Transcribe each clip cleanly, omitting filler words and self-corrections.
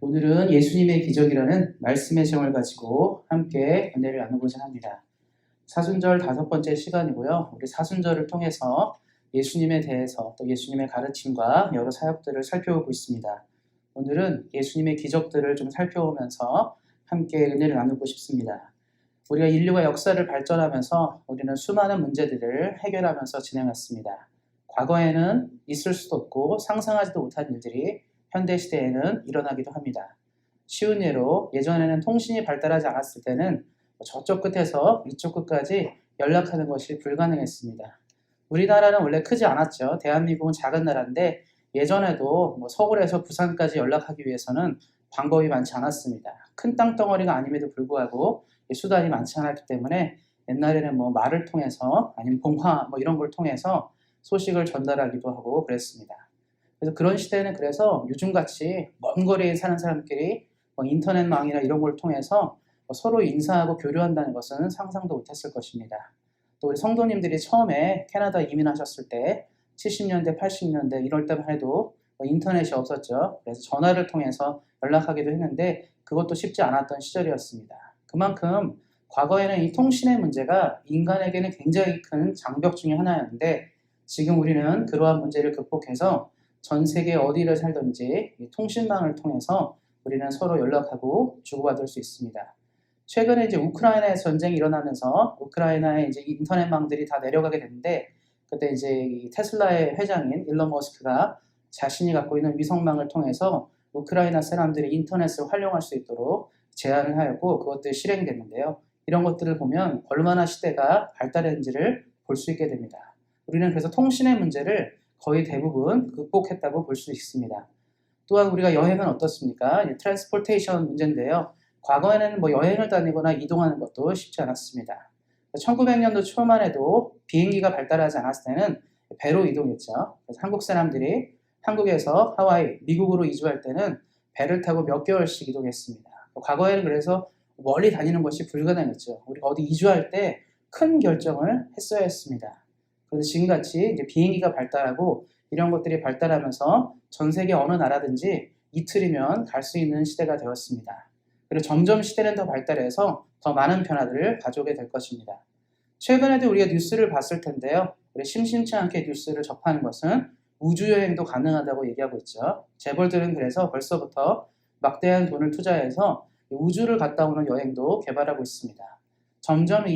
오늘은 예수님의 기적이라는 말씀의 제목을 가지고 함께 은혜를 나누고자 합니다. 사순절 5번째 시간이고요. 우리 사순절을 통해서 예수님에 대해서 또 예수님의 가르침과 여러 사역들을 살펴보고 있습니다. 오늘은 예수님의 기적들을 좀 살펴보면서 함께 은혜를 나누고 싶습니다. 우리가 인류가 역사를 발전하면서 우리는 수많은 문제들을 해결하면서 진행했습니다. 과거에는 있을 수도 없고 상상하지도 못한 일들이 현대시대에는 일어나기도 합니다. 쉬운 예로 예전에는 통신이 발달하지 않았을 때는 저쪽 끝에서 이쪽 끝까지 연락하는 것이 불가능했습니다. 우리나라는 원래 크지 않았죠. 대한민국은 작은 나라인데 예전에도 서울에서 부산까지 연락하기 위해서는 방법이 많지 않았습니다. 큰 땅덩어리가 아님에도 불구하고 수단이 많지 않았기 때문에 옛날에는 말을 통해서 아니면 봉화 이런 걸 통해서 소식을 전달하기도 하고 그랬습니다. 그래서 그런 시대는 그래서 요즘같이 먼 거리에 사는 사람끼리 인터넷망이나 이런 걸 통해서 서로 인사하고 교류한다는 것은 상상도 못했을 것입니다. 또 우리 성도님들이 처음에 캐나다 이민하셨을 때 70년대, 80년대 이럴 때만 해도 인터넷이 없었죠. 그래서 전화를 통해서 연락하기도 했는데 그것도 쉽지 않았던 시절이었습니다. 그만큼 과거에는 이 통신의 문제가 인간에게는 굉장히 큰 장벽 중에 하나였는데 지금 우리는 그러한 문제를 극복해서 전 세계 어디를 살든지 통신망을 통해서 우리는 서로 연락하고 주고받을 수 있습니다. 최근에 이제 우크라이나에 전쟁이 일어나면서 우크라이나에 이제 인터넷망들이 다 내려가게 됐는데 그때 이제 이 테슬라의 회장인 일론 머스크가 자신이 갖고 있는 위성망을 통해서 우크라이나 사람들이 인터넷을 활용할 수 있도록 제안을 하였고 그것들이 실행됐는데요. 이런 것들을 보면 얼마나 시대가 발달했는지를 볼 수 있게 됩니다. 우리는 그래서 통신의 문제를 거의 대부분 극복했다고 볼 수 있습니다. 또한 우리가 여행은 어떻습니까? 트랜스포테이션 문제인데요. 과거에는 여행을 다니거나 이동하는 것도 쉽지 않았습니다. 1900년도 초만 해도 비행기가 발달하지 않았을 때는 배로 이동했죠. 그래서 한국 사람들이 한국에서 하와이, 미국으로 이주할 때는 배를 타고 몇 개월씩 이동했습니다. 과거에는 그래서 멀리 다니는 것이 불가능했죠. 우리가 어디 이주할 때 큰 결정을 했어야 했습니다. 그래서 지금같이 이제 비행기가 발달하고 이런 것들이 발달하면서 전 세계 어느 나라든지 이틀이면 갈 수 있는 시대가 되었습니다. 그리고 점점 시대는 더 발달해서 더 많은 변화들을 가져오게 될 것입니다. 최근에도 우리가 뉴스를 봤을 텐데요. 우리 심심치 않게 뉴스를 접하는 것은 우주여행도 가능하다고 얘기하고 있죠. 재벌들은 그래서 벌써부터 막대한 돈을 투자해서 우주를 갔다 오는 여행도 개발하고 있습니다. 점점 이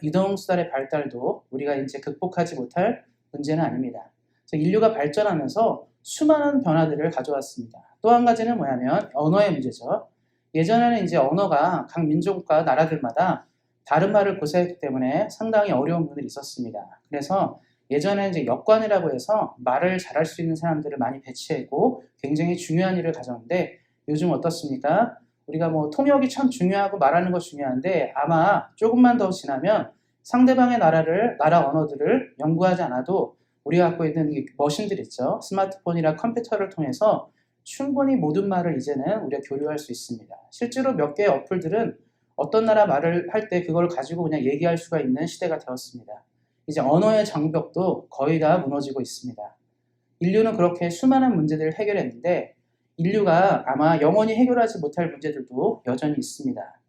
이동수단의 발달도 우리가 이제 극복하지 못할 문제는 아닙니다. 그래서 인류가 발전하면서 수많은 변화들을 가져왔습니다. 또 한 가지는 뭐냐면 언어의 문제죠. 예전에는 이제 언어가 각 민족과 나라들마다 다른 말을 구사했기 때문에 상당히 어려운 부분이 있었습니다. 그래서 예전에 이제 역관이라고 해서 말을 잘할 수 있는 사람들을 많이 배치했고 굉장히 중요한 일을 가졌는데 요즘 어떻습니까? 우리가 통역이 참 중요하고 말하는 거 중요한데 아마 조금만 더 지나면 상대방의 나라 언어들을 연구하지 않아도 우리가 갖고 있는 머신들 있죠. 스마트폰이나 컴퓨터를 통해서 충분히 모든 말을 이제는 우리가 교류할 수 있습니다. 실제로 몇 개의 어플들은 어떤 나라 말을 할 때 그걸 가지고 그냥 얘기할 수가 있는 시대가 되었습니다. 이제 언어의 장벽도 거의 다 무너지고 있습니다. 인류는 그렇게 수많은 문제들을 해결했는데 인류가 아마 영원히 해결하지 못할 문제들도 여전히 있습니다.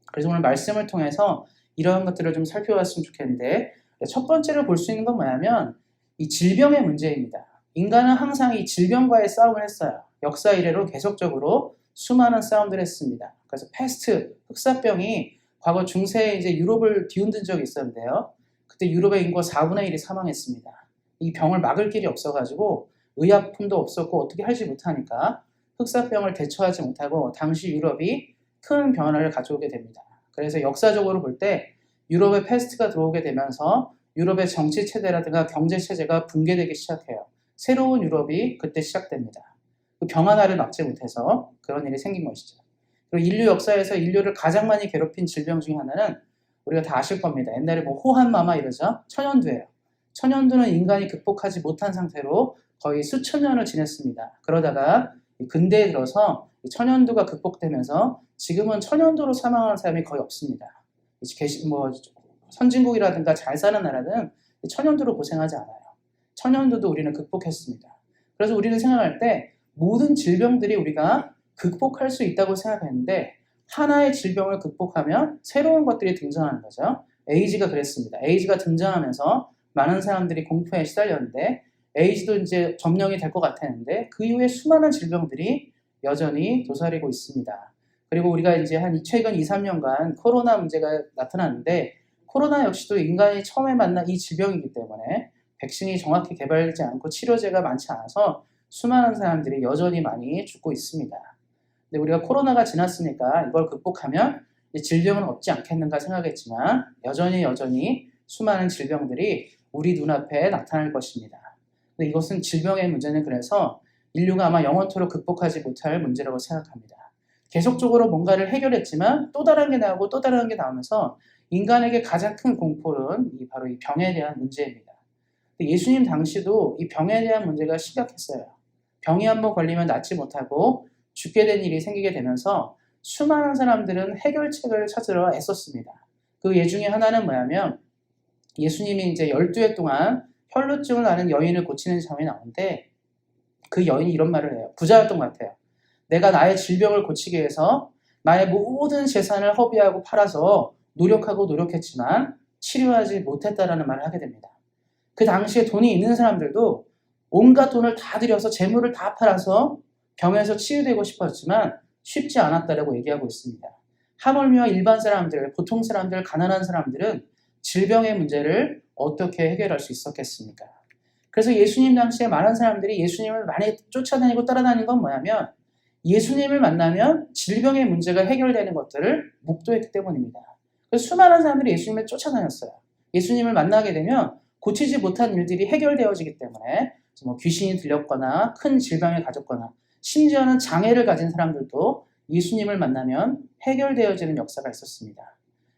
그래서 오늘 말씀을 통해서 이러한 것들을 좀 살펴봤으면 좋겠는데 첫 번째로 볼 수 있는 건 뭐냐면 이 질병의 문제입니다. 인간은 항상 이 질병과의 싸움을 했어요. 역사 이래로 계속적으로 수많은 싸움들을 했습니다. 그래서 패스트, 흑사병이 과거 중세에 이제 유럽을 뒤흔든 적이 있었는데요. 그때 유럽의 인구가 4분의 1이 사망했습니다. 이 병을 막을 길이 없어가지고 의약품도 없었고 어떻게 하지 못하니까 흑사병을 대처하지 못하고 당시 유럽이 큰 변화를 가져오게 됩니다. 그래서 역사적으로 볼 때 유럽에 패스트가 들어오게 되면서 유럽의 정치 체제라든가 경제 체제가 붕괴되기 시작해요. 새로운 유럽이 그때 시작됩니다. 그 병 하나를 막지 못해서 그런 일이 생긴 것이죠. 그리고 인류 역사에서 인류를 가장 많이 괴롭힌 질병 중에 하나는 우리가 다 아실 겁니다. 옛날에 호환마마 이러죠. 천연두예요. 천연두는 인간이 극복하지 못한 상태로 거의 수천 년을 지냈습니다. 그러다가 근대에 들어서 천연두가 극복되면서 지금은 천연두로 사망하는 사람이 거의 없습니다. 선진국이라든가 잘 사는 나라는 천연두로 고생하지 않아요. 천연두도 우리는 극복했습니다. 그래서 우리는 생각할 때 모든 질병들이 우리가 극복할 수 있다고 생각했는데 하나의 질병을 극복하면 새로운 것들이 등장하는 거죠. 에이즈가 그랬습니다. 에이즈가 등장하면서 많은 사람들이 공포에 시달렸는데 에이즈도 이제 점령이 될 것 같았는데 그 이후에 수많은 질병들이 여전히 도사리고 있습니다. 그리고 우리가 이제 최근 2, 3년간 코로나 문제가 나타났는데 코로나 역시도 인간이 처음에 만난 이 질병이기 때문에 백신이 정확히 개발되지 않고 치료제가 많지 않아서 수많은 사람들이 여전히 많이 죽고 있습니다. 근데 우리가 코로나가 지났으니까 이걸 극복하면 질병은 없지 않겠는가 생각했지만 여전히 수많은 질병들이 우리 눈앞에 나타날 것입니다. 근데 이것은 질병의 문제는 그래서 인류가 아마 영원토록 극복하지 못할 문제라고 생각합니다. 계속적으로 뭔가를 해결했지만 또 다른 게 나오고 또 다른 게 나오면서 인간에게 가장 큰 공포는 바로 이 병에 대한 문제입니다. 예수님 당시도 이 병에 대한 문제가 심각했어요. 병이 한번 걸리면 낫지 못하고 죽게 된 일이 생기게 되면서 수많은 사람들은 해결책을 찾으러 애썼습니다. 그 예 중에 하나는 뭐냐면 예수님이 이제 12회 동안 혈루증을 앓은 여인을 고치는 장면이 나오는데 그 여인이 이런 말을 해요. 부자였던 것 같아요. 내가 나의 질병을 고치기 위해서 나의 모든 재산을 허비하고 팔아서 노력했지만 치료하지 못했다라는 말을 하게 됩니다. 그 당시에 돈이 있는 사람들도 온갖 돈을 다 들여서 재물을 다 팔아서 병에서 치유되고 싶었지만 쉽지 않았다라고 얘기하고 있습니다. 하물며 일반 사람들, 보통 사람들, 가난한 사람들은 질병의 문제를 어떻게 해결할 수 있었겠습니까? 그래서 예수님 당시에 많은 사람들이 예수님을 많이 쫓아다니고 따라다니는 건 뭐냐면 예수님을 만나면 질병의 문제가 해결되는 것들을 목도했기 때문입니다. 그래서 수많은 사람들이 예수님을 쫓아다녔어요. 예수님을 만나게 되면 고치지 못한 일들이 해결되어지기 때문에 뭐 귀신이 들렸거나 큰 질병을 가졌거나 심지어는 장애를 가진 사람들도 예수님을 만나면 해결되어지는 역사가 있었습니다.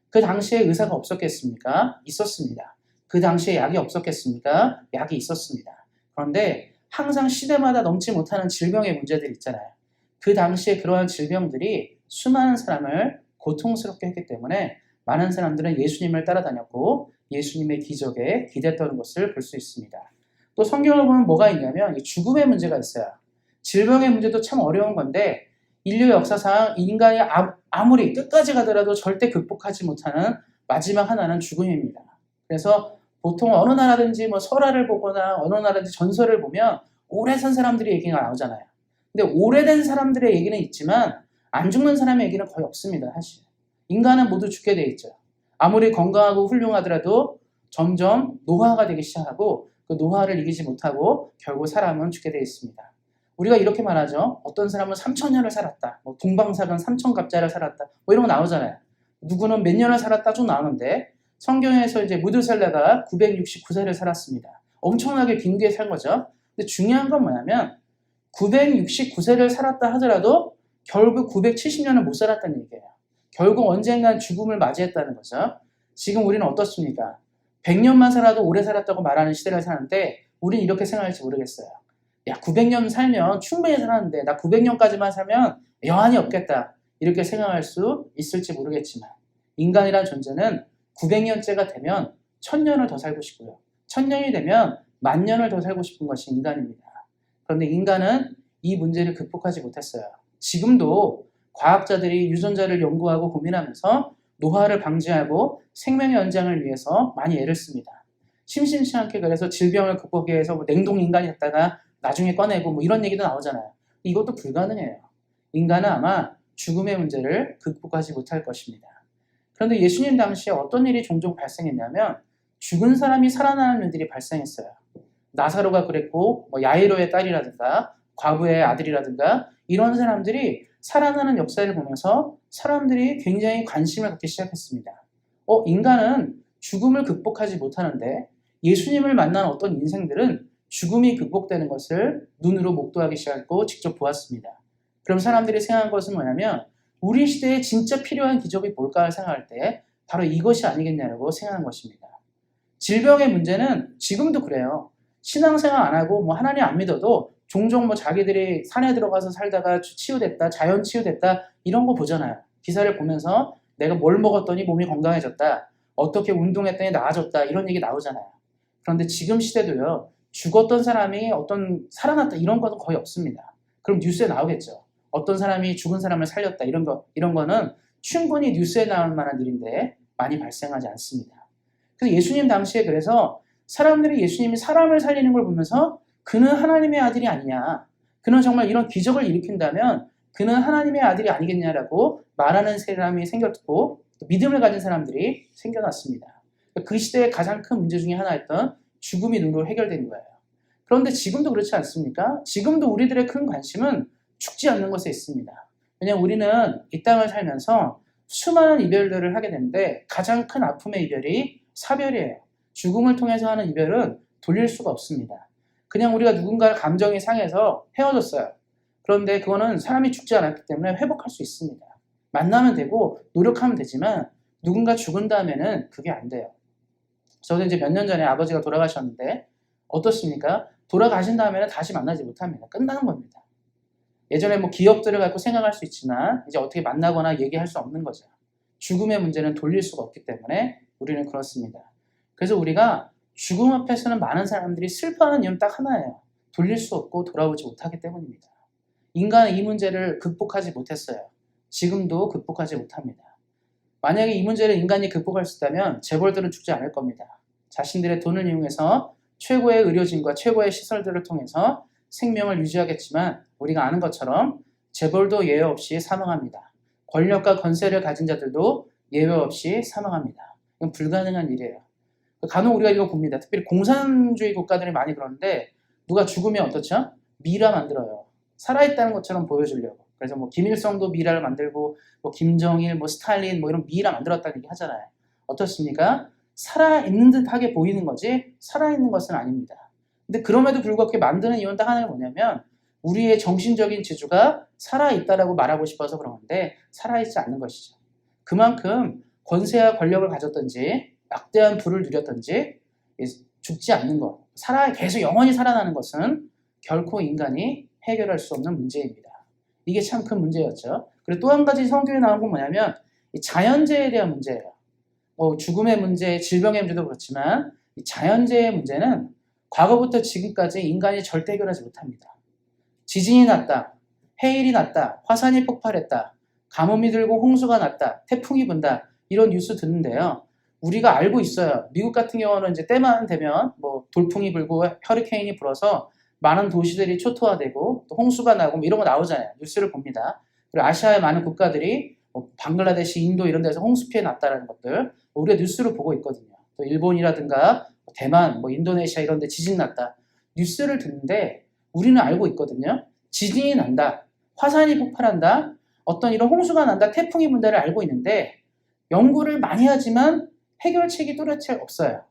그 당시에 의사가 없었겠습니까? 있었습니다. 그 당시에 약이 없었겠습니까? 약이 있었습니다. 그런데 항상 시대마다 넘지 못하는 질병의 문제들 있잖아요. 그 당시에 그러한 질병들이 수많은 사람을 고통스럽게 했기 때문에 많은 사람들은 예수님을 따라다녔고 예수님의 기적에 기댔던 것을 볼 수 있습니다. 또 성경을 보면 뭐가 있냐면 죽음의 문제가 있어요. 질병의 문제도 참 어려운 건데 인류 역사상 인간이 아무리 끝까지 가더라도 절대 극복하지 못하는 마지막 하나는 죽음입니다. 그래서 보통 어느 나라든지 뭐 설화를 보거나 어느 나라든지 전설을 보면 오래 산 사람들의 얘기가 나오잖아요. 근데 오래된 사람들의 얘기는 있지만 안 죽는 사람의 얘기는 거의 없습니다. 사실 인간은 모두 죽게 돼 있죠. 아무리 건강하고 훌륭하더라도 점점 노화가 되기 시작하고 그 노화를 이기지 못하고 결국 사람은 죽게 돼 있습니다. 우리가 이렇게 말하죠. 어떤 사람은 3,000년을 살았다. 뭐 동방사근 3,000갑자를 살았다. 뭐 이런 거 나오잖아요. 누구는 몇 년을 살았다 좀 나오는데 성경에서 이제 무드셀라가 969세를 살았습니다. 엄청나게 긴 게 산 거죠. 근데 중요한 건 뭐냐면 969세를 살았다 하더라도 결국 970년을 못 살았다는 얘기예요. 결국 언젠간 죽음을 맞이했다는 거죠. 지금 우리는 어떻습니까? 100년만 살아도 오래 살았다고 말하는 시대를 사는데 우리는 이렇게 생각할지 모르겠어요. 야, 900년 살면 충분히 살았는데 나 900년까지만 살면 여한이 없겠다. 이렇게 생각할 수 있을지 모르겠지만 인간이란 존재는 900년째가 되면 1000년을 더 살고 싶고요. 1000년이 되면 10,000년을 더 살고 싶은 것이 인간입니다. 그런데 인간은 이 문제를 극복하지 못했어요. 지금도 과학자들이 유전자를 연구하고 고민하면서 노화를 방지하고 생명 연장을 위해서 많이 애를 씁니다. 심심치 않게 그래서 질병을 극복하기 위해서 뭐 냉동 인간이 됐다가 나중에 꺼내고 뭐 이런 얘기도 나오잖아요. 이것도 불가능해요. 인간은 아마 죽음의 문제를 극복하지 못할 것입니다. 그런데 예수님 당시에 어떤 일이 종종 발생했냐면 죽은 사람이 살아나는 일들이 발생했어요. 나사로가 그랬고 뭐 야이로의 딸이라든가 과부의 아들이라든가 이런 사람들이 살아나는 역사를 보면서 사람들이 굉장히 관심을 갖기 시작했습니다. 인간은 죽음을 극복하지 못하는데 예수님을 만난 어떤 인생들은 죽음이 극복되는 것을 눈으로 목도하기 시작했고 직접 보았습니다. 그럼 사람들이 생각한 것은 뭐냐면 우리 시대에 진짜 필요한 기적이 뭘까 생각할 때 바로 이것이 아니겠냐고 생각한 것입니다. 질병의 문제는 지금도 그래요. 신앙생활 안 하고 뭐 하나님 안 믿어도 종종 뭐 자기들이 산에 들어가서 살다가 치유됐다, 자연 치유됐다 이런 거 보잖아요. 기사를 보면서 내가 뭘 먹었더니 몸이 건강해졌다, 어떻게 운동했더니 나아졌다 이런 얘기 나오잖아요. 그런데 지금 시대도요. 죽었던 사람이 어떤 살아났다 이런 것은 거의 없습니다. 그럼 뉴스에 나오겠죠. 어떤 사람이 죽은 사람을 살렸다 이런 거는 충분히 뉴스에 나올 만한 일인데 많이 발생하지 않습니다. 그래서 예수님 당시에 그래서 사람들이 예수님이 사람을 살리는 걸 보면서 그는 하나님의 아들이 아니냐, 그는 정말 이런 기적을 일으킨다면 그는 하나님의 아들이 아니겠냐라고 말하는 사람이 생겼고 믿음을 가진 사람들이 생겨났습니다. 그 시대의 가장 큰 문제 중에 하나였던 죽음이 눈으로 해결된 거예요. 그런데 지금도 그렇지 않습니까? 지금도 우리들의 큰 관심은 죽지 않는 것에 있습니다. 왜냐하면 우리는 이 땅을 살면서 수많은 이별들을 하게 되는데 가장 큰 아픔의 이별이 사별이에요. 죽음을 통해서 하는 이별은 돌릴 수가 없습니다. 그냥 우리가 누군가를 감정이 상해서 헤어졌어요. 그런데 그거는 사람이 죽지 않았기 때문에 회복할 수 있습니다. 만나면 되고 노력하면 되지만 누군가 죽은 다음에는 그게 안 돼요. 저도 이제 몇 년 전에 아버지가 돌아가셨는데 어떻습니까? 돌아가신 다음에는 다시 만나지 못합니다. 끝나는 겁니다. 예전에 뭐 기억들을 갖고 생각할 수 있지만 이제 어떻게 만나거나 얘기할 수 없는 거죠. 죽음의 문제는 돌릴 수가 없기 때문에 우리는 그렇습니다. 그래서 우리가 죽음 앞에서는 많은 사람들이 슬퍼하는 이유는 딱 하나예요. 돌릴 수 없고 돌아오지 못하기 때문입니다. 인간은 이 문제를 극복하지 못했어요. 지금도 극복하지 못합니다. 만약에 이 문제를 인간이 극복할 수 있다면 재벌들은 죽지 않을 겁니다. 자신들의 돈을 이용해서 최고의 의료진과 최고의 시설들을 통해서 생명을 유지하겠지만 우리가 아는 것처럼 재벌도 예외 없이 사망합니다. 권력과 권세를 가진 자들도 예외 없이 사망합니다. 이건 불가능한 일이에요. 간혹 우리가 이거 봅니다. 특별히 공산주의 국가들이 많이 그러는데 누가 죽으면 어떻죠? 미라 만들어요. 살아있다는 것처럼 보여주려고. 그래서 뭐 김일성도 미라를 만들고 뭐 김정일, 뭐 스탈린 뭐 이런 미라 만들었다는 얘기 하잖아요. 어떻습니까? 살아있는 듯하게 보이는 거지 살아있는 것은 아닙니다. 근데 그럼에도 불구하고 그렇게 만드는 이유는 딱 하나가 뭐냐면 우리의 정신적인 지주가 살아있다라고 말하고 싶어서 그런 건데 살아있지 않는 것이죠. 그만큼 권세와 권력을 가졌든지 막대한 부를 누렸든지 죽지 않는 것, 계속 영원히 살아나는 것은 결코 인간이 해결할 수 없는 문제입니다. 이게 참 큰 문제였죠. 그리고 또 한 가지 성경에 나온 건 뭐냐면 이 자연재해에 대한 문제예요. 뭐 죽음의 문제, 질병의 문제도 그렇지만 이 자연재해의 문제는 과거부터 지금까지 인간이 절대 해결하지 못합니다. 지진이 났다, 해일이 났다, 화산이 폭발했다, 가뭄이 들고 홍수가 났다, 태풍이 분다 이런 뉴스 듣는데요. 우리가 알고 있어요. 미국 같은 경우는 이제 때만 되면 뭐 돌풍이 불고 허리케인이 불어서 많은 도시들이 초토화되고 또 홍수가 나고 뭐 이런 거 나오잖아요. 뉴스를 봅니다. 그리고 아시아의 많은 국가들이 뭐 방글라데시, 인도 이런 데서 홍수 피해 났다라는 것들 우리가 뉴스를 보고 있거든요. 또 일본이라든가 대만, 뭐 인도네시아 이런 데 지진 났다. 뉴스를 듣는데 우리는 알고 있거든요. 지진이 난다. 화산이 폭발한다. 어떤 이런 홍수가 난다. 태풍이 분다를 알고 있는데 연구를 많이 하지만 해결책이 뚜렷이 없어요.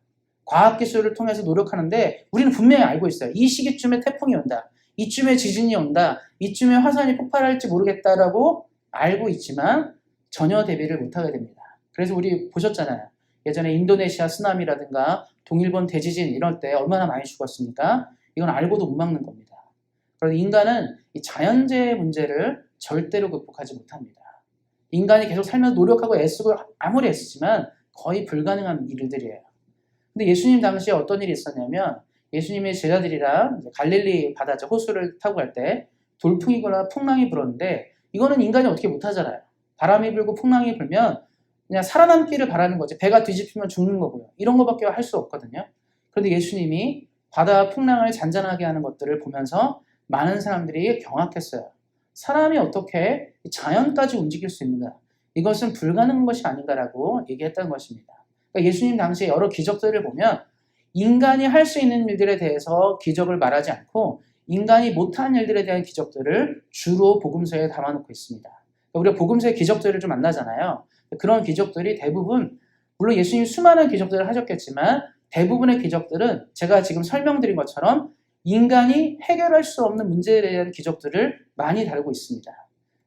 과학기술을 통해서 노력하는데 우리는 분명히 알고 있어요. 이 시기쯤에 태풍이 온다. 이쯤에 지진이 온다. 이쯤에 화산이 폭발할지 모르겠다라고 알고 있지만 전혀 대비를 못하게 됩니다. 그래서 우리 보셨잖아요. 예전에 인도네시아 쓰나미라든가 동일본 대지진 이럴 때 얼마나 많이 죽었습니까? 이건 알고도 못 막는 겁니다. 그래서 인간은 이 자연재해 문제를 절대로 극복하지 못합니다. 인간이 계속 살면서 노력하고 애쓰고 아무리 애쓰지만 거의 불가능한 일들이에요. 근데 예수님 당시에 어떤 일이 있었냐면 예수님의 제자들이랑 갈릴리 바다 호수를 타고 갈 때 돌풍이거나 풍랑이 불었는데 이거는 인간이 어떻게 못하잖아요. 바람이 불고 풍랑이 불면 그냥 살아남기를 바라는 거지. 배가 뒤집히면 죽는 거고요. 이런 거밖에 할 수 없거든요. 그런데 예수님이 바다와 풍랑을 잔잔하게 하는 것들을 보면서 많은 사람들이 경악했어요. 사람이 어떻게 자연까지 움직일 수 있는가? 이것은 불가능한 것이 아닌가라고 얘기했던 것입니다. 그러니까 예수님 당시에 여러 기적들을 보면 인간이 할 수 있는 일들에 대해서 기적을 말하지 않고 인간이 못한 일들에 대한 기적들을 주로 복음서에 담아놓고 있습니다. 그러니까 우리가 복음서의 기적들을 좀 만나잖아요. 그런 기적들이 대부분 물론 예수님이 수많은 기적들을 하셨겠지만 대부분의 기적들은 제가 지금 설명드린 것처럼 인간이 해결할 수 없는 문제에 대한 기적들을 많이 다루고 있습니다.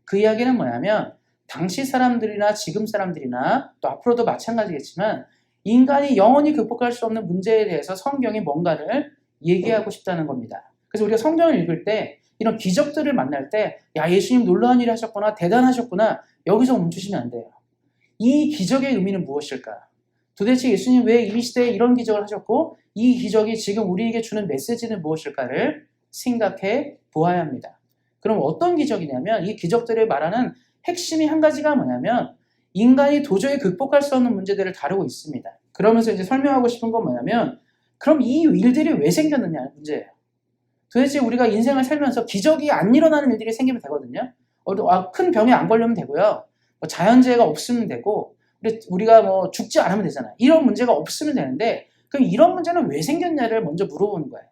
그 이야기는 뭐냐면 당시 사람들이나 지금 사람들이나 또 앞으로도 마찬가지겠지만 인간이 영원히 극복할 수 없는 문제에 대해서 성경이 뭔가를 얘기하고 싶다는 겁니다. 그래서 우리가 성경을 읽을 때 이런 기적들을 만날 때 야 예수님 놀라운 일을 하셨구나 대단하셨구나 여기서 멈추시면 안 돼요. 이 기적의 의미는 무엇일까? 도대체 예수님 왜 이 시대에 이런 기적을 하셨고 이 기적이 지금 우리에게 주는 메시지는 무엇일까를 생각해 보아야 합니다. 그럼 어떤 기적이냐면 이 기적들을 말하는 핵심이 한 가지가 뭐냐면 인간이 도저히 극복할 수 없는 문제들을 다루고 있습니다. 그러면서 이제 설명하고 싶은 건 뭐냐면 그럼 이 일들이 왜 생겼느냐는 문제예요. 도대체 우리가 인생을 살면서 기적이 안 일어나는 일들이 생기면 되거든요. 큰 병에 안 걸리면 되고요. 뭐 자연재해가 없으면 되고 우리가 뭐 죽지 않으면 되잖아요. 이런 문제가 없으면 되는데 그럼 이런 문제는 왜 생겼냐를 먼저 물어보는 거예요.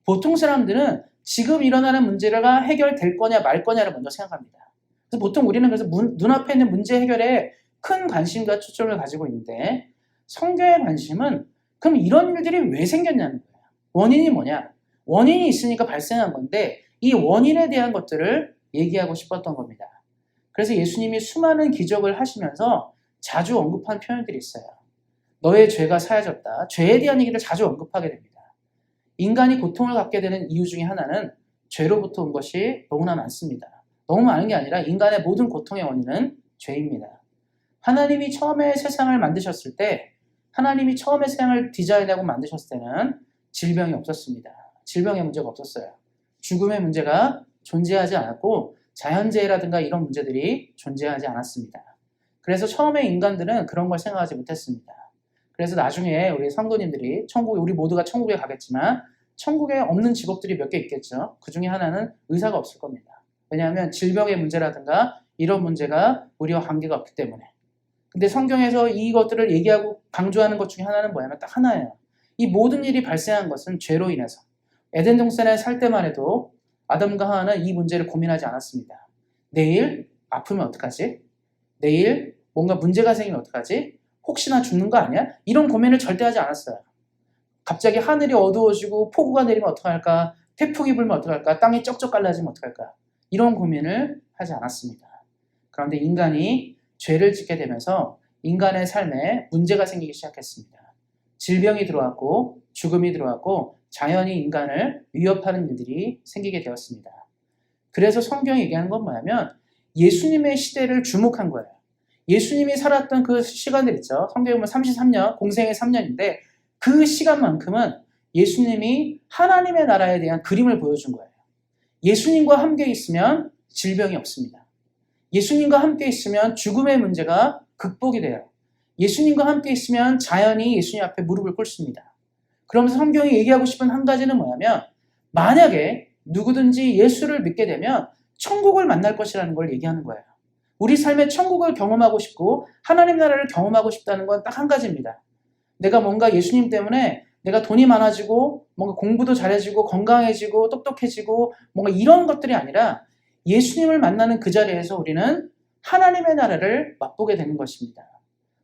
보통 사람들은 지금 일어나는 문제가 해결될 거냐 말 거냐를 먼저 생각합니다. 그래서 보통 우리는 그래서 눈앞에 있는 문제 해결에 큰 관심과 초점을 가지고 있는데 성경의 관심은 그럼 이런 일들이 왜 생겼냐는 거예요. 원인이 뭐냐? 원인이 있으니까 발생한 건데 이 원인에 대한 것들을 얘기하고 싶었던 겁니다. 그래서 예수님이 수많은 기적을 하시면서 자주 언급한 표현들이 있어요. 너의 죄가 사해졌다. 죄에 대한 얘기를 자주 언급하게 됩니다. 인간이 고통을 갖게 되는 이유 중에 하나는 죄로부터 온 것이 너무나 많습니다. 너무 많은 게 아니라 인간의 모든 고통의 원인은 죄입니다. 하나님이 처음에 세상을 만드셨을 때 하나님이 처음에 세상을 디자인하고 만드셨을 때는 질병이 없었습니다. 질병의 문제가 없었어요. 죽음의 문제가 존재하지 않았고 자연재해라든가 이런 문제들이 존재하지 않았습니다. 그래서 처음에 인간들은 그런 걸 생각하지 못했습니다. 그래서 나중에 우리 성도님들이 우리 모두가 천국에 가겠지만 천국에 없는 직업들이 몇 개 있겠죠. 그 중에 하나는 의사가 없을 겁니다. 왜냐하면 질병의 문제라든가 이런 문제가 우리와 관계가 없기 때문에. 근데 성경에서 이것들을 얘기하고 강조하는 것 중에 하나는 뭐냐면 딱 하나예요. 이 모든 일이 발생한 것은 죄로 인해서. 에덴 동산에 살 때만 해도 아담과 하와는 이 문제를 고민하지 않았습니다. 내일 아프면 어떡하지? 내일 뭔가 문제가 생기면 어떡하지? 혹시나 죽는 거 아니야? 이런 고민을 절대 하지 않았어요. 갑자기 하늘이 어두워지고 폭우가 내리면 어떡할까? 태풍이 불면 어떡할까? 땅이 쩍쩍 갈라지면 어떡할까? 이런 고민을 하지 않았습니다. 그런데 인간이 죄를 짓게 되면서 인간의 삶에 문제가 생기기 시작했습니다. 질병이 들어왔고 죽음이 들어왔고 자연이 인간을 위협하는 일들이 생기게 되었습니다. 그래서 성경이 얘기하는 건 뭐냐면 예수님의 시대를 주목한 거예요. 예수님이 살았던 그 시간들 있죠. 성경에 보면 33년, 공생의 3년인데 그 시간만큼은 예수님이 하나님의 나라에 대한 그림을 보여준 거예요. 예수님과 함께 있으면 질병이 없습니다. 예수님과 함께 있으면 죽음의 문제가 극복이 돼요. 예수님과 함께 있으면 자연이 예수님 앞에 무릎을 꿇습니다. 그러면서 성경이 얘기하고 싶은 한 가지는 뭐냐면 만약에 누구든지 예수를 믿게 되면 천국을 만날 것이라는 걸 얘기하는 거예요. 우리 삶의 천국을 경험하고 싶고 하나님 나라를 경험하고 싶다는 건 딱 한 가지입니다. 내가 뭔가 예수님 때문에 내가 돈이 많아지고 뭔가 공부도 잘해지고 건강해지고 똑똑해지고 뭔가 이런 것들이 아니라 예수님을 만나는 그 자리에서 우리는 하나님의 나라를 맛보게 되는 것입니다.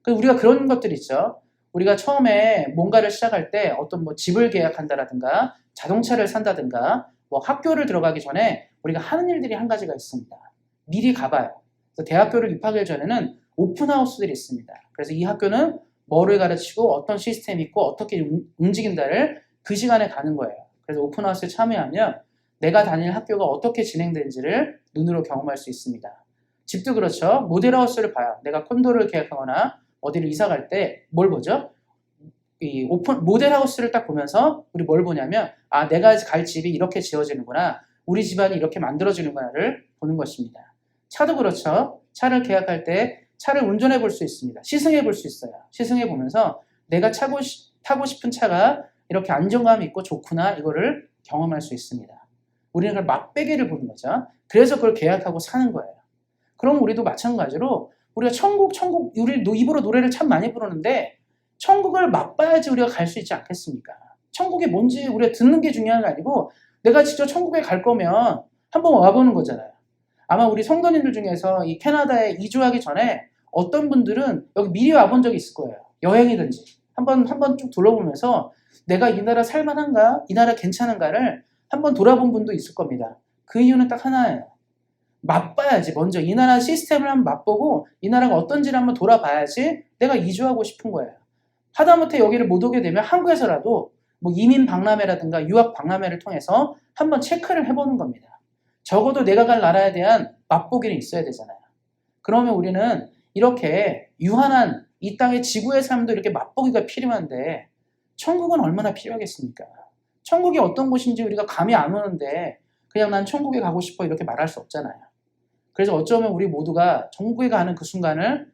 우리가 그런 것들 있죠. 우리가 처음에 뭔가를 시작할 때 어떤 뭐 집을 계약한다라든가 자동차를 산다든가 뭐 학교를 들어가기 전에 우리가 하는 일들이 한 가지가 있습니다. 미리 가봐요. 그래서 대학교를 입학하기 전에는 오픈하우스들이 있습니다. 그래서 이 학교는 뭐를 가르치고 어떤 시스템이 있고 어떻게 움직인다를 그 시간에 가는 거예요. 그래서 오픈하우스에 참여하면 내가 다닐 학교가 어떻게 진행되는지를 눈으로 경험할 수 있습니다. 집도 그렇죠. 모델하우스를 봐요. 내가 콘도를 계약하거나 어디를 이사 갈 때 뭘 보죠? 이 모델하우스를 딱 보면서 우리 뭘 보냐면 내가 갈 집이 이렇게 지어지는구나. 우리 집안이 이렇게 만들어지는구나를 보는 것입니다. 차도 그렇죠. 차를 계약할 때 차를 운전해 볼 수 있습니다. 시승해 볼 수 있어요. 시승해 보면서 내가 타고 싶은 차가 이렇게 안정감이 있고 좋구나 이거를 경험할 수 있습니다. 우리는 그걸 맛배기를 보는 거죠. 그래서 그걸 계약하고 사는 거예요. 그럼 우리도 마찬가지로 우리가 천국 우리 입으로 노래를 참 많이 부르는데 천국을 맛봐야지 우리가 갈 수 있지 않겠습니까? 천국이 뭔지 우리가 듣는 게 중요한 게 아니고 내가 직접 천국에 갈 거면 한번 와보는 거잖아요. 아마 우리 성도님들 중에서 이 캐나다에 이주하기 전에 어떤 분들은 여기 미리 와본 적이 있을 거예요. 여행이든지 한번 쭉 둘러보면서 내가 이 나라 살만한가? 이 나라 괜찮은가를 한번 돌아본 분도 있을 겁니다. 그 이유는 딱 하나예요. 맛봐야지. 먼저 이 나라 시스템을 한번 맛보고 이 나라가 어떤지를 한번 돌아봐야지 내가 이주하고 싶은 거예요. 하다못해 여기를 못 오게 되면 한국에서라도 뭐 이민 박람회라든가 유학 박람회를 통해서 한번 체크를 해보는 겁니다. 적어도 내가 갈 나라에 대한 맛보기는 있어야 되잖아요. 그러면 우리는 이렇게 유한한 이 땅의 지구의 삶도 이렇게 맛보기가 필요한데 천국은 얼마나 필요하겠습니까? 천국이 어떤 곳인지 우리가 감이 안 오는데 그냥 난 천국에 가고 싶어 이렇게 말할 수 없잖아요. 그래서 어쩌면 우리 모두가 천국에 가는 그 순간을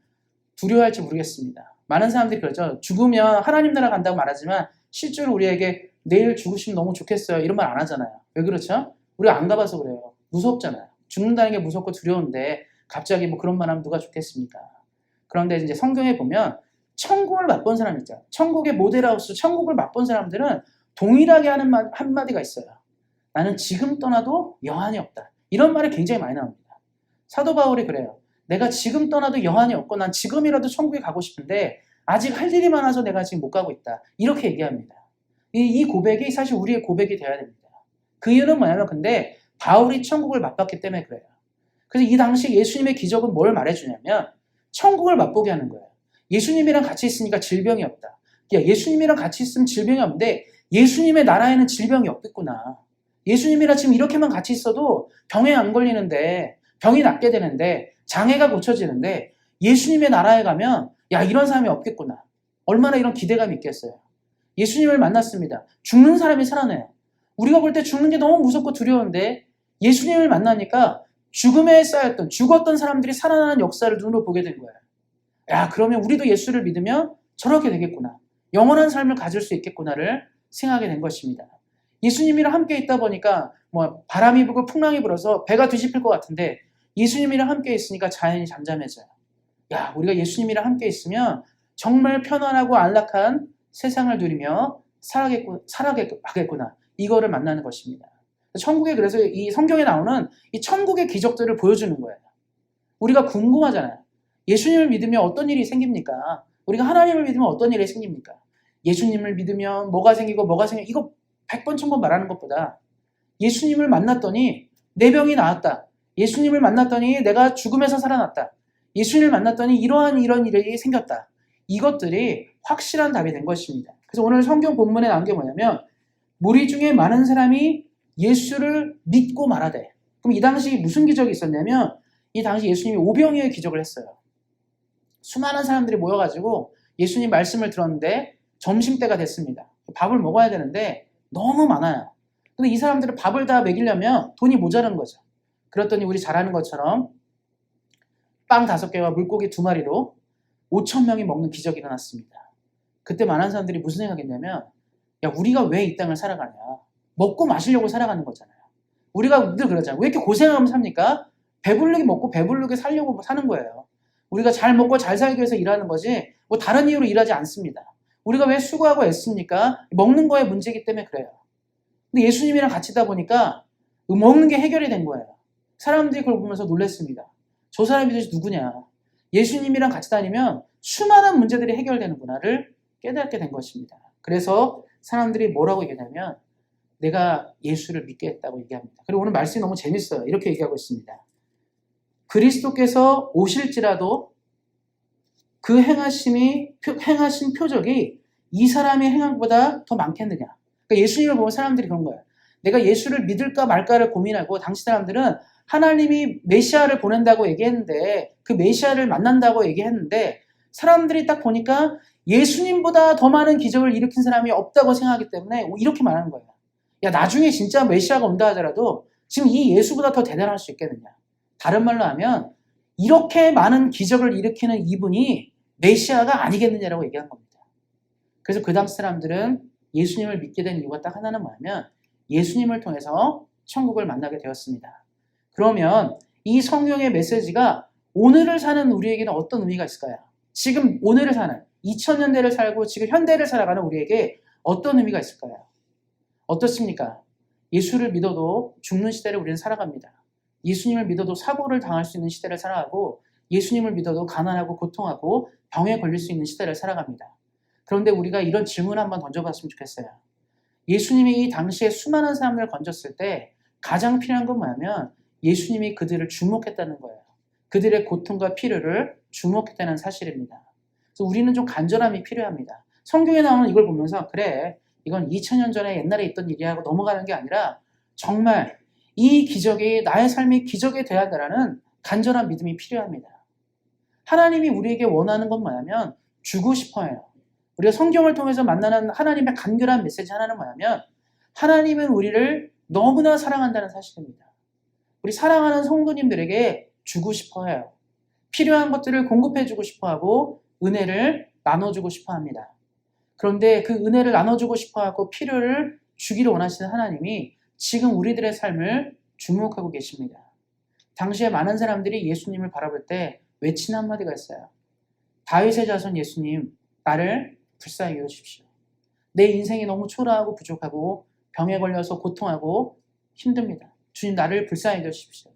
두려워할지 모르겠습니다. 많은 사람들이 그러죠. 죽으면 하나님 나라 간다고 말하지만 실제로 우리에게 내일 죽으시면 너무 좋겠어요. 이런 말 안 하잖아요. 왜 그렇죠? 우리가 안 가봐서 그래요. 무섭잖아요. 죽는다는 게 무섭고 두려운데 갑자기 뭐 그런 말 하면 누가 좋겠습니까? 그런데 이제 성경에 보면 천국을 맛본 사람 있잖아요. 천국의 모델하우스, 천국을 맛본 사람들은 동일하게 하는 한마디가 있어요. 나는 지금 떠나도 여한이 없다. 이런 말이 굉장히 많이 나옵니다. 사도 바울이 그래요. 내가 지금 떠나도 여한이 없고 난 지금이라도 천국에 가고 싶은데 아직 할 일이 많아서 내가 지금 못 가고 있다. 이렇게 얘기합니다. 이 고백이 사실 우리의 고백이 되어야 됩니다. 그 이유는 뭐냐면 근데 바울이 천국을 맛봤기 때문에 그래요. 그래서 이 당시 예수님의 기적은 뭘 말해주냐면 천국을 맛보게 하는 거예요. 예수님이랑 같이 있으니까 질병이 없다. 예수님이랑 같이 있으면 질병이 없는데 예수님의 나라에는 질병이 없겠구나. 예수님이랑 지금 이렇게만 같이 있어도 병에 안 걸리는데 병이 낫게 되는데 장애가 고쳐지는데 예수님의 나라에 가면 야 이런 사람이 없겠구나. 얼마나 이런 기대감이 있겠어요. 예수님을 만났습니다. 죽는 사람이 살아나요. 우리가 볼 때 죽는 게 너무 무섭고 두려운데 예수님을 만나니까 죽음에 쌓였던 죽었던 사람들이 살아나는 역사를 눈으로 보게 된 거예요. 야 그러면 우리도 예수를 믿으면 저렇게 되겠구나. 영원한 삶을 가질 수 있겠구나를 생각하게 된 것입니다. 예수님이랑 함께 있다 보니까 뭐 바람이 불고 풍랑이 불어서 배가 뒤집힐 것 같은데 예수님이랑 함께 있으니까 자연이 잠잠해져요. 야 우리가 예수님이랑 함께 있으면 정말 편안하고 안락한 세상을 누리며 살아가겠구나. 이거를 만나는 것입니다. 천국에 그래서 이 성경에 나오는 이 천국의 기적들을 보여주는 거예요. 우리가 궁금하잖아요. 예수님을 믿으면 어떤 일이 생깁니까? 우리가 하나님을 믿으면 어떤 일이 생깁니까? 예수님을 믿으면 뭐가 생기고 이거 100번 1000번 말하는 것보다 예수님을 만났더니 내 병이 나았다. 예수님을 만났더니 내가 죽음에서 살아났다. 예수님을 만났더니 이런 일이 생겼다. 이것들이 확실한 답이 된 것입니다. 그래서 오늘 성경 본문에 나온 게 뭐냐면 무리 중에 많은 사람이 예수를 믿고 말하되. 그럼 이 당시 무슨 기적이 있었냐면 이 당시 예수님이 오병이어의 기적을 했어요. 수많은 사람들이 모여가지고 예수님 말씀을 들었는데 점심때가 됐습니다. 밥을 먹어야 되는데 너무 많아요. 근데 이 사람들은 밥을 다 먹이려면 돈이 모자란 거죠. 그랬더니 우리 잘 아는 것처럼 빵 5개와 물고기 2마리로 5,000명이 먹는 기적이 일어났습니다. 그때 많은 사람들이 무슨 생각했냐면 야 우리가 왜 이 땅을 살아가냐. 먹고 마시려고 살아가는 거잖아요. 우리가 늘 그러잖아요. 왜 이렇게 고생하면 삽니까? 배부르게 먹고 배부르게 살려고 사는 거예요. 우리가 잘 먹고 잘 살기 위해서 일하는 거지 뭐 다른 이유로 일하지 않습니다. 우리가 왜 수고하고 애씁니까? 먹는 거에 문제이기 때문에 그래요. 근데 예수님이랑 같이 있다 보니까 먹는 게 해결이 된 거예요. 사람들이 그걸 보면서 놀랐습니다. 저 사람이 도대체 누구냐. 예수님이랑 같이 다니면 수많은 문제들이 해결되는구나를 깨닫게 된 것입니다. 그래서 사람들이 뭐라고 얘기하냐면 내가 예수를 믿게 했다고 얘기합니다. 그리고 오늘 말씀이 너무 재밌어요. 이렇게 얘기하고 있습니다. 그리스도께서 오실지라도 그 행하신 표적이 이 사람의 행함보다 더 많겠느냐. 그러니까 예수님을 보면 사람들이 그런 거예요. 내가 예수를 믿을까 말까를 고민하고 당시 사람들은 하나님이 메시아를 보낸다고 얘기했는데 그 메시아를 만난다고 얘기했는데 사람들이 딱 보니까 예수님보다 더 많은 기적을 일으킨 사람이 없다고 생각하기 때문에 이렇게 말하는 거예요. 야 나중에 진짜 메시아가 온다 하더라도 지금 이 예수보다 더 대단할 수 있겠느냐. 다른 말로 하면 이렇게 많은 기적을 일으키는 이분이 메시아가 아니겠느냐라고 얘기한 겁니다. 그래서 그 당시 사람들은 예수님을 믿게 된 이유가 딱 하나는 뭐냐면 예수님을 통해서 천국을 만나게 되었습니다. 그러면 이 성경의 메시지가 오늘을 사는 우리에게는 어떤 의미가 있을까요? 지금 오늘을 사는 2000년대를 살고 지금 현대를 살아가는 우리에게 어떤 의미가 있을까요? 어떻습니까? 예수를 믿어도 죽는 시대를 우리는 살아갑니다. 예수님을 믿어도 사고를 당할 수 있는 시대를 살아가고 예수님을 믿어도 가난하고 고통하고 병에 걸릴 수 있는 시대를 살아갑니다. 그런데 우리가 이런 질문을 한번 던져봤으면 좋겠어요. 예수님이 이 당시에 수많은 사람들을 건졌을 때 가장 필요한 건 뭐냐면 예수님이 그들을 주목했다는 거예요. 그들의 고통과 필요를 주목했다는 사실입니다. 그래서 우리는 좀 간절함이 필요합니다. 성경에 나오는 이걸 보면서 그래 이건 2000년 전에 옛날에 있던 일이야 하고 넘어가는 게 아니라 정말 이 기적이 나의 삶이 기적이 돼야 한다는 간절한 믿음이 필요합니다. 하나님이 우리에게 원하는 건 뭐냐면 주고 싶어요. 우리가 성경을 통해서 만나는 하나님의 간결한 메시지 하나는 뭐냐면 하나님은 우리를 너무나 사랑한다는 사실입니다. 우리 사랑하는 성도님들에게 주고 싶어 해요. 필요한 것들을 공급해주고 싶어 하고 은혜를 나눠주고 싶어 합니다. 그런데 그 은혜를 나눠주고 싶어 하고 필요를 주기를 원하시는 하나님이 지금 우리들의 삶을 주목하고 계십니다. 당시에 많은 사람들이 예수님을 바라볼 때 외치는 한마디가 있어요. 다윗의 자손 예수님, 나를 불쌍히 여기십시오. 내 인생이 너무 초라하고 부족하고 병에 걸려서 고통하고 힘듭니다. 주님, 나를 불쌍히 여기십시오.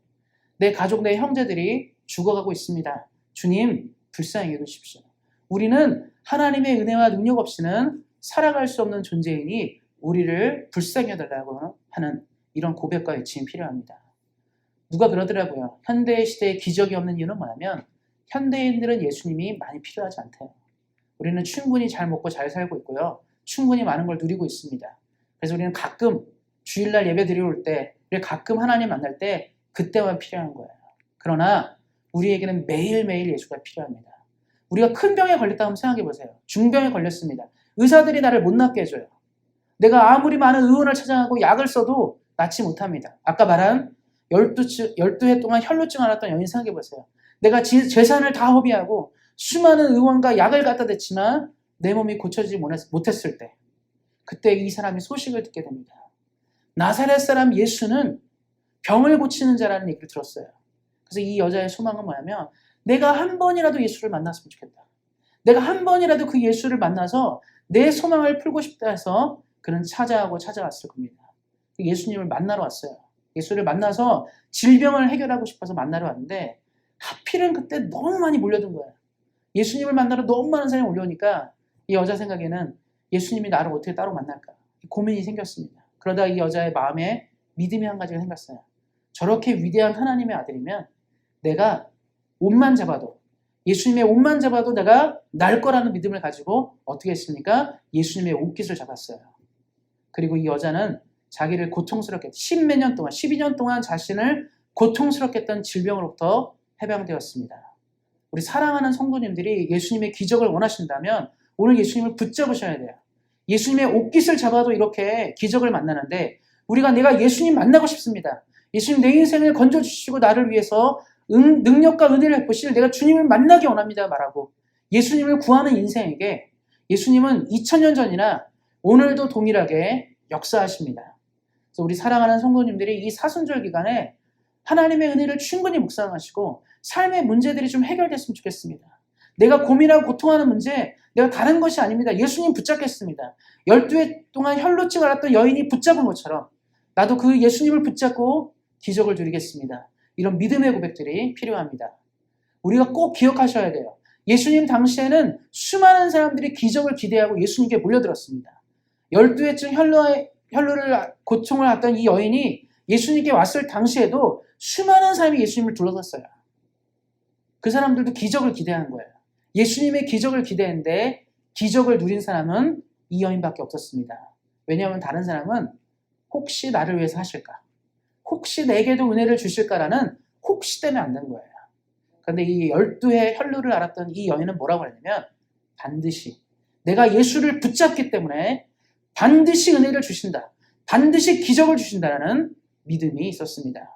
내 가족, 내 형제들이 죽어가고 있습니다. 주님, 불쌍히 여기십시오. 우리는 하나님의 은혜와 능력 없이는 살아갈 수 없는 존재이니 우리를 불쌍히 해달라고 하는 이런 고백과 외침이 필요합니다. 누가 그러더라고요. 현대 시대에 기적이 없는 이유는 뭐냐면 현대인들은 예수님이 많이 필요하지 않대요. 우리는 충분히 잘 먹고 잘 살고 있고요. 충분히 많은 걸 누리고 있습니다. 그래서 우리는 가끔 주일날 예배 드리러 올 때, 가끔 하나님 만날 때 그때만 필요한 거예요. 그러나 우리에게는 매일매일 예수가 필요합니다. 우리가 큰 병에 걸렸다 한번 생각해 보세요. 중병에 걸렸습니다. 의사들이 나를 못 낫게 해줘요. 내가 아무리 많은 의원을 찾아가고 약을 써도 낫지 못합니다. 아까 말한 12해 동안 혈루증 앓았던 여인 생각해 보세요. 내가 재산을 다 허비하고 수많은 의원과 약을 갖다 댔지만 내 몸이 고쳐지지 못했을 때 그때 이 사람이 소식을 듣게 됩니다. 나사렛 사람 예수는 병을 고치는 자라는 얘기를 들었어요. 그래서 이 여자의 소망은 뭐냐면 내가 한 번이라도 예수를 만났으면 좋겠다. 내가 한 번이라도 그 예수를 만나서 내 소망을 풀고 싶다 해서 그는 찾아왔을 겁니다. 예수님을 만나러 왔어요. 예수를 만나서 질병을 해결하고 싶어서 만나러 왔는데 하필은 그때 너무 많이 몰려든 거예요. 예수님을 만나러 너무 많은 사람이 몰려오니까 이 여자 생각에는 예수님이 나를 어떻게 따로 만날까 고민이 생겼습니다. 그러다 이 여자의 마음에 믿음이 한 가지가 생겼어요. 저렇게 위대한 하나님의 아들이면 내가 옷만 잡아도 예수님의 옷만 잡아도 내가 날 거라는 믿음을 가지고 어떻게 했습니까? 예수님의 옷깃을 잡았어요. 그리고 이 여자는 자기를 고통스럽게 10몇 년 동안 12년 동안 자신을 고통스럽게 했던 질병으로부터 해방되었습니다. 우리 사랑하는 성도님들이 예수님의 기적을 원하신다면 오늘 예수님을 붙잡으셔야 돼요. 예수님의 옷깃을 잡아도 이렇게 기적을 만나는데 내가 예수님 만나고 싶습니다. 예수님 내 인생을 건져주시고 나를 위해서 능력과 은혜를 베푸실 내가 주님을 만나기 원합니다 말하고 예수님을 구하는 인생에게 예수님은 2000년 전이나 오늘도 동일하게 역사하십니다. 그래서 우리 사랑하는 성도님들이 이 사순절 기간에 하나님의 은혜를 충분히 묵상하시고 삶의 문제들이 좀 해결됐으면 좋겠습니다. 내가 고민하고 고통하는 문제, 내가 다른 것이 아닙니다. 예수님 붙잡겠습니다. 12해 동안 혈루증 앓았던 여인이 붙잡은 것처럼 나도 그 예수님을 붙잡고 기적을 누리겠습니다. 이런 믿음의 고백들이 필요합니다. 우리가 꼭 기억하셔야 돼요. 예수님 당시에는 수많은 사람들이 기적을 기대하고 예수님께 몰려들었습니다. 12회쯤 혈루를 고통을 앓던 이 여인이 예수님께 왔을 당시에도 수많은 사람이 예수님을 둘러섰어요. 그 사람들도 기적을 기대하는 거예요. 예수님의 기적을 기대했는데 기적을 누린 사람은 이 여인밖에 없었습니다. 왜냐하면 다른 사람은 혹시 나를 위해서 하실까? 혹시 내게도 은혜를 주실까라는 혹시 때문에 안 된 거예요. 그런데 이 12해 혈루를 앓았던 이 여인은 뭐라고 했냐면 반드시 내가 예수를 붙잡기 때문에 반드시 은혜를 주신다. 반드시 기적을 주신다라는 믿음이 있었습니다.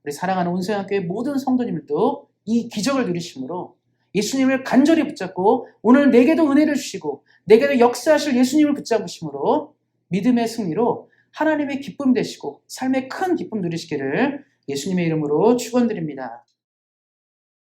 우리 사랑하는 온수영학교회 모든 성도님들도 이 기적을 누리심으로 예수님을 간절히 붙잡고 오늘 내게도 은혜를 주시고 내게도 역사하실 예수님을 붙잡으심으로 믿음의 승리로 하나님의 기쁨 되시고 삶의 큰 기쁨 누리시기를 예수님의 이름으로 축원드립니다.